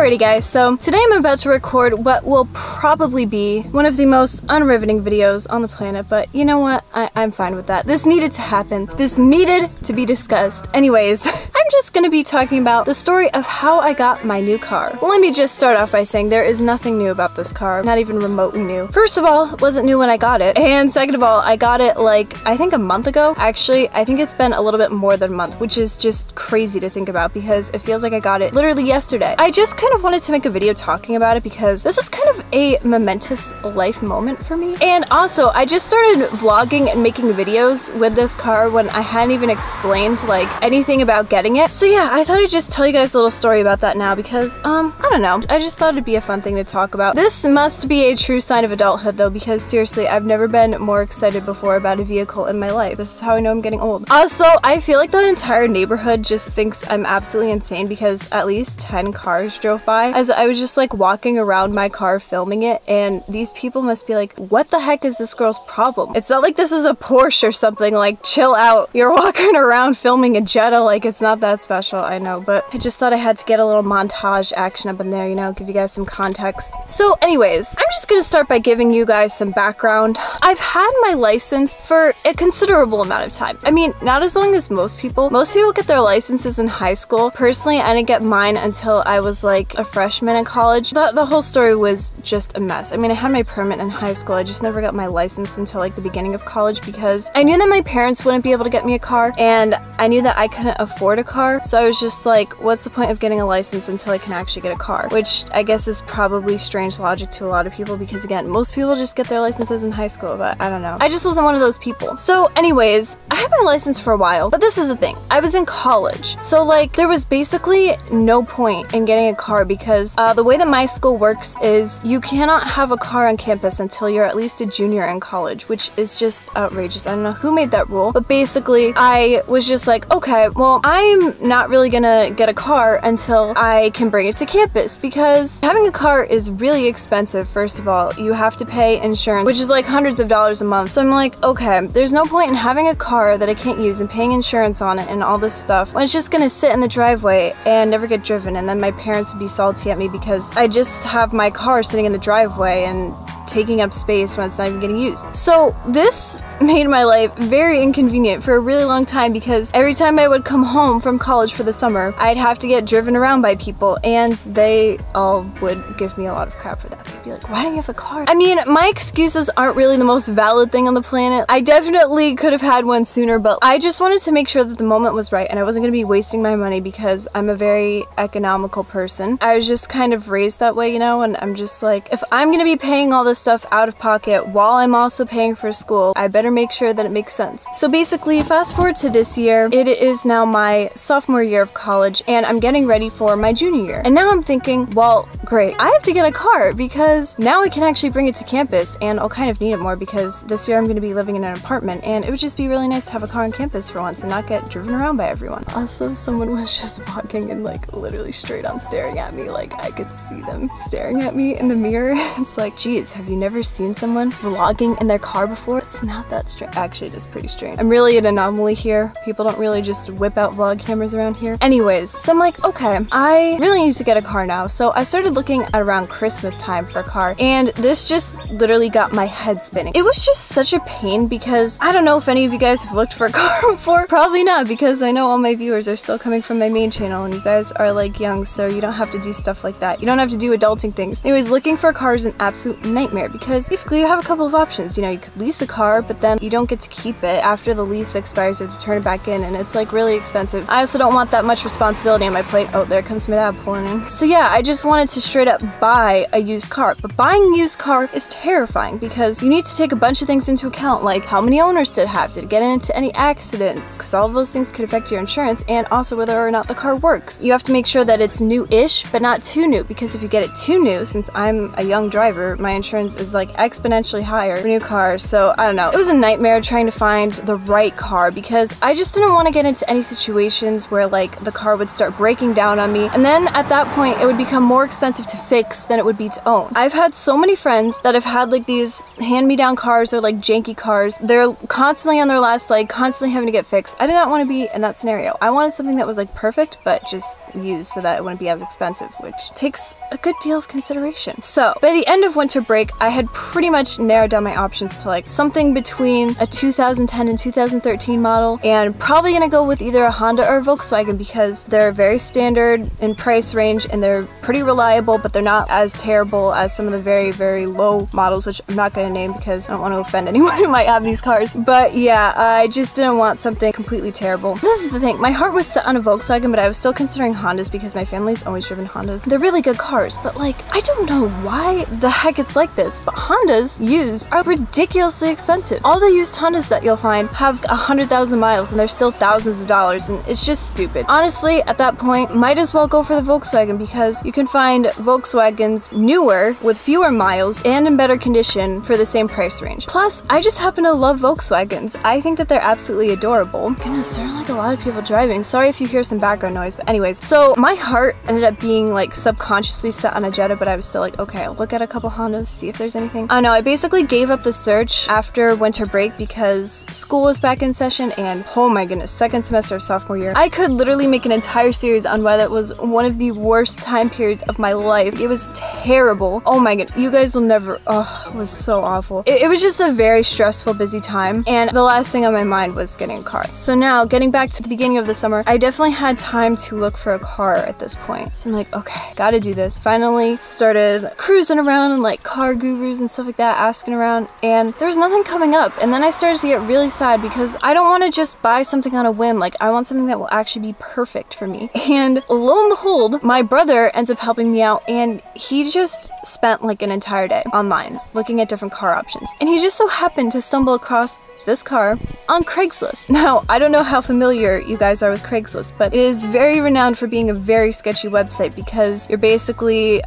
Alrighty guys, so today I'm about to record what will probably be one of the most unriveting videos on the planet, but you know what? I'm fine with that. This needed to happen. This needed to be discussed. Anyways, I'm just gonna be talking about the story of how I got my new car. Well, let me just start off by saying there is nothing new about this car, not even remotely new. First of all, it wasn't new when I got it, and second of all, I got it like, I think a month ago. Actually, I think it's been a little bit more than a month, which is just crazy to think about because it feels like I got it literally yesterday. I just kind of wanted to make a video talking about it because this was kind of a momentous life moment for me. And also, I just started vlogging and making videos with this car when I hadn't even explained like anything about getting it. So yeah, I thought I'd just tell you guys a little story about that now because, I don't know. I just thought it'd be a fun thing to talk about. This must be a true sign of adulthood though, because seriously, I've never been more excited before about a vehicle in my life. This is how I know I'm getting old. Also, I feel like the entire neighborhood just thinks I'm absolutely insane because at least 10 cars drove by as I was just like walking around my car filming it, and these people must be like, what the heck is this girl's problem? It's not like this is a Porsche or something, like chill out. You're walking around filming a Jetta, like it's not that special, I know, but I just thought I had to get a little montage action up in there, you know, give you guys some context. So anyways, I'm just gonna start by giving you guys some background. I've had my license for a considerable amount of time. I mean, not as long as most people. Most people get their licenses in high school. Personally, I didn't get mine until I was like a freshman in college. The whole story was just a mess. I mean, I had my permit in high school. I just never got my license until like the beginning of college because I knew that my parents wouldn't be able to get me a car, and I knew that I couldn't afford a car. So I was just like, what's the point of getting a license until I can actually get a car? Which I guess is probably strange logic to a lot of people because again, most people just get their licenses in high school, but I don't know. I just wasn't one of those people. So anyways, I had my license for a while, but this is the thing. I was in college. So like there was basically no point in getting a car because the way that my school works is you cannot have a car on campus until you're at least a junior in college, which is just outrageous. I don't know who made that rule, but basically I was just like, okay, well, I'm not really gonna get a car until I can bring it to campus because having a car is really expensive. First of all, you have to pay insurance, which is like hundreds of dollars a month. So I'm like, okay, there's no point in having a car that I can't use and paying insurance on it and all this stuff when it's just gonna sit in the driveway and never get driven, and then my parents would be salty at me because I just have my car sitting in the driveway and taking up space when it's not even getting used. So this made my life very inconvenient for a really long time because every time I would come home from college for the summer, I'd have to get driven around by people, and they all would give me a lot of crap for that. They'd be like, why don't you have a car? I mean, my excuses aren't really the most valid thing on the planet. I definitely could have had one sooner, but I just wanted to make sure that the moment was right and I wasn't gonna be wasting my money because I'm a very economical person. I was just kind of raised that way, you know, and I'm just like, if I'm gonna be paying all this stuff out of pocket while I'm also paying for school, I better make sure that it makes sense. So basically, fast forward to this year, it is now my sophomore year of college and I'm getting ready for my junior year. And now I'm thinking, well, great, I have to get a car because now I can actually bring it to campus, and I'll kind of need it more because this year I'm going to be living in an apartment and it would just be really nice to have a car on campus for once and not get driven around by everyone. Also, someone was just walking and like literally straight on staring at me, like I could see them staring at me in the mirror. It's like, geez, have you never seen someone vlogging in their car before? It's not that strange. Actually, it is pretty strange. I'm really an anomaly here. People don't really just whip out vlog cameras around here. Anyways, so I'm like, okay, I really need to get a car now. So I started looking at around Christmas time for a car, and this just literally got my head spinning. It was just such a pain because I don't know if any of you guys have looked for a car before. Probably not, because I know all my viewers are still coming from my main channel and you guys are like young, so you don't have to do stuff like that. You don't have to do adulting things. Anyways, looking for a car is an absolute nightmare because basically you have a couple of options. You know, you could lease a car, but then you don't get to keep it. After the lease expires, you have to turn it back in, and it's like really expensive. I also don't want that much responsibility on my plate. Oh, there comes my dad pulling in. So yeah, I just wanted to straight up buy a used car, but buying a used car is terrifying because you need to take a bunch of things into account, like how many owners did it have, did it get into any accidents, because all of those things could affect your insurance, and also whether or not the car works. You have to make sure that it's new-ish, but not too new, because if you get it too new, since I'm a young driver, my insurance is like exponentially higher for new cars. So I don't know. It was a nightmare trying to find the right car because I just didn't want to get into any situations where like the car would start breaking down on me, and then at that point it would become more expensive expensive to fix than it would be to own. I've had so many friends that have had like these hand-me-down cars or like janky cars. They're constantly on their last leg, constantly having to get fixed. I did not want to be in that scenario. I wanted something that was like perfect, but just used so that it wouldn't be as expensive, which takes a good deal of consideration. So by the end of winter break, I had pretty much narrowed down my options to like something between a 2010 and 2013 model, and probably gonna go with either a Honda or a Volkswagen because they're very standard in price range and they're pretty reliable, but they're not as terrible as some of the very, very low models, which I'm not gonna name because I don't want to offend anyone who might have these cars. But yeah, I just didn't want something completely terrible. This is the thing, my heart was set on a Volkswagen, but I was still considering Hondas because my family's always driven Hondas. They're really good cars, but like, I don't know why the heck it's like this, but Hondas used are ridiculously expensive. All the used Hondas that you'll find have 100,000 miles and they're still thousands of dollars, and it's just stupid. Honestly, at that point, might as well go for the Volkswagen because you can find Volkswagens newer with fewer miles and in better condition for the same price range. Plus, I just happen to love Volkswagens. I think that they're absolutely adorable. Goodness, there are like a lot of people driving. Sorry if you hear some background noise, but anyways. So my heart ended up being like subconsciously set on a Jetta, but I was still like, okay, I'll look at a couple Hondas, see if there's anything. I don't know, I basically gave up the search after winter break because school was back in session and oh my goodness, second semester of sophomore year. I could literally make an entire series on why that was one of the worst time periods of my life. It was terrible. Oh my god, you guys will never, oh, it was so awful. It was just a very stressful, busy time, and the last thing on my mind was getting a car. So now, getting back to the beginning of the summer, I definitely had time to look for a car at this point. So I'm like, okay, gotta do this. Finally started cruising around and like car gurus and stuff like that, asking around, and there's nothing coming up. And then I started to get really sad because I don't want to just buy something on a whim. Like, I want something that will actually be perfect for me. And lo and behold, my brother ends up helping me out, and he just spent like an entire day online looking at different car options. And he just so happened to stumble across this car on Craigslist. Now, I don't know how familiar you guys are with Craigslist, but it is very renowned for being a very sketchy website because you're basically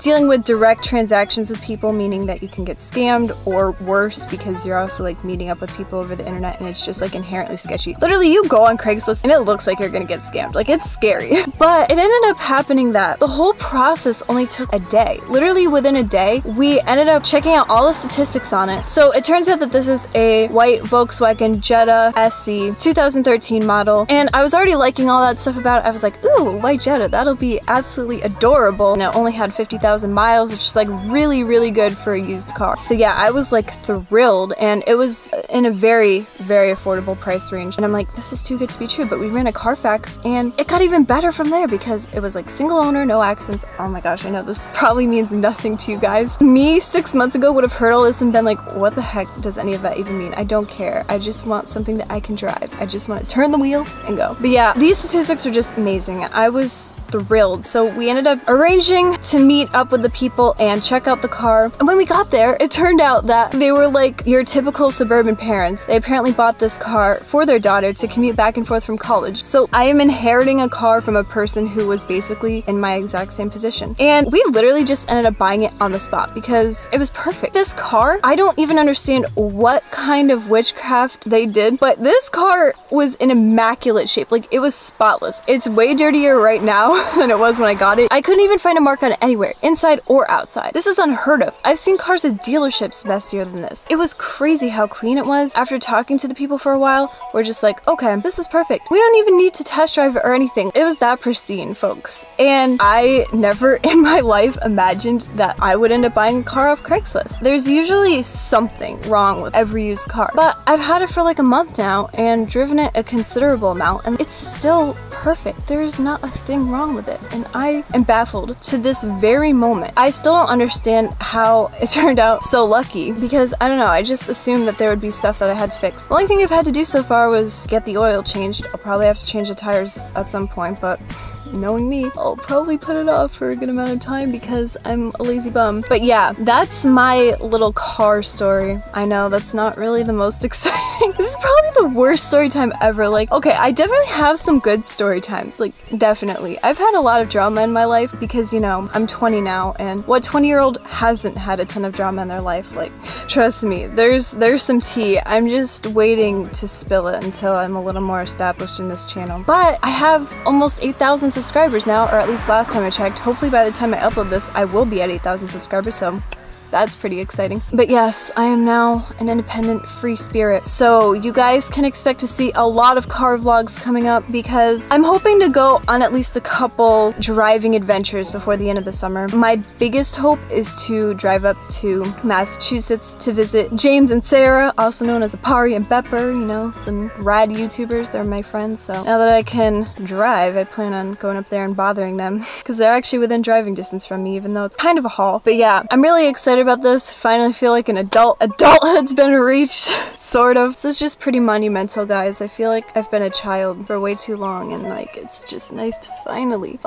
dealing with direct transactions with people, meaning that you can get scammed, or worse, because you're also like meeting up with people over the internet and it's just like inherently sketchy. Literally, you go on Craigslist and it looks like you're gonna get scammed. Like, it's scary. But it ended up happening that the whole process only took a day. Literally within a day, we ended up checking out all the statistics on it. So it turns out that this is a white Volkswagen Jetta SC 2013 model, and I was already liking all that stuff about it. I was like, ooh, white Jetta, that'll be absolutely adorable. And it only had 50,000 miles, which is like really, really good for a used car. So yeah, I was like thrilled, and it was in a very, very affordable price range. And I'm like, this is too good to be true. But we ran a Carfax, and it got even better from there because it was like single owner, no accidents. Oh my gosh, I know this probably means nothing to you guys. Me 6 months ago would have heard all this and been like, what the heck does any of that even mean? I don't care. I just want something that I can drive. I just want to turn the wheel and go. But yeah, these statistics were just amazing. I was thrilled. So we ended up arranging to meet up with the people and check out the car. And when we got there, it turned out that they were like your typical suburban parents. They apparently bought this car for their daughter to commute back and forth from college. So I am inheriting a car from a person who was basically in my exact same position. And we literally just ended up buying it on the spot because it was perfect. This car, I don't even understand what kind of witchcraft they did, but this car was in immaculate shape. Like, it was spotless. It's way dirtier right now than it was when I got it. I couldn't even find a mark on it anywhere, inside or outside. This is unheard of. I've seen cars at dealerships messier than this. It was crazy how clean it was. After talking to the people for a while, we're just like, okay, this is perfect. We don't even need to test drive it or anything. It was that pristine, folks. And I never in my life imagined that I would end up buying a car off Craigslist. There's usually something wrong with every used car, but I've had it for like a month now and driven it a considerable amount, and it's still perfect. There is not a thing wrong with it, and I am baffled to this very moment. I still don't understand how it turned out so lucky because, I don't know, I just assumed that there would be stuff that I had to fix. The only thing I've had to do so far was get the oil changed. I'll probably have to change the tires at some point, but knowing me, I'll probably put it off for a good amount of time because I'm a lazy bum. But yeah, that's my little car story. I know that's not really the most exciting kidding. This is probably the worst story time ever. Like, okay, I definitely have some good story times. Like, definitely. I've had a lot of drama in my life because, you know, I'm 20 now, and what 20-year-old hasn't had a ton of drama in their life? Like, trust me, there's some tea. I'm just waiting to spill it until I'm a little more established in this channel. But I have almost 8,000 subscribers now, or at least last time I checked. Hopefully by the time I upload this, I will be at 8,000 subscribers, so that's pretty exciting. But yes, I am now an independent free spirit. So you guys can expect to see a lot of car vlogs coming up because I'm hoping to go on at least a couple driving adventures before the end of the summer. My biggest hope is to drive up to Massachusetts to visit James and Sarah, also known as Apari and Bepper, you know, some rad YouTubers. They're my friends. So now that I can drive, I plan on going up there and bothering them because they're actually within driving distance from me, even though it's kind of a haul. But yeah, I'm really excited about this. Finally feel like an adulthood's been reached, sort of. So it's just pretty monumental, guys. I feel like I've been a child for way too long, and like it's just nice to finally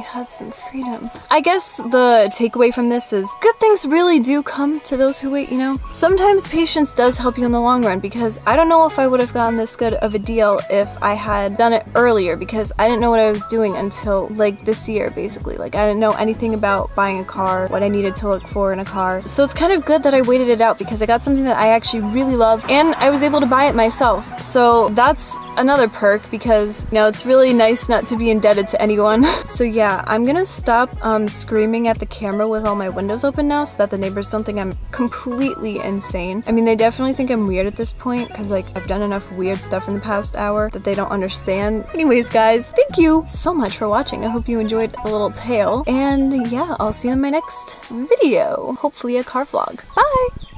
have some freedom. I guess the takeaway from this is good things really do come to those who wait, you know? Sometimes patience does help you in the long run, because I don't know if I would have gotten this good of a deal if I had done it earlier, because I didn't know what I was doing until like this year, basically. Like I didn't know anything about buying a car, what I needed to look for in a car. So it's kind of good that I waited it out because I got something that I actually really love and I was able to buy it myself. So that's another perk because, you know, it's really nice not to be indebted to anyone. So yeah, I'm gonna stop screaming at the camera with all my windows open now so that the neighbors don't think I'm completely insane. I mean, they definitely think I'm weird at this point because like I've done enough weird stuff in the past hour that they don't understand. Anyways, guys, thank you so much for watching. I hope you enjoyed the little tale, and yeah, I'll see you in my next video. Hopefully a car vlog. Bye!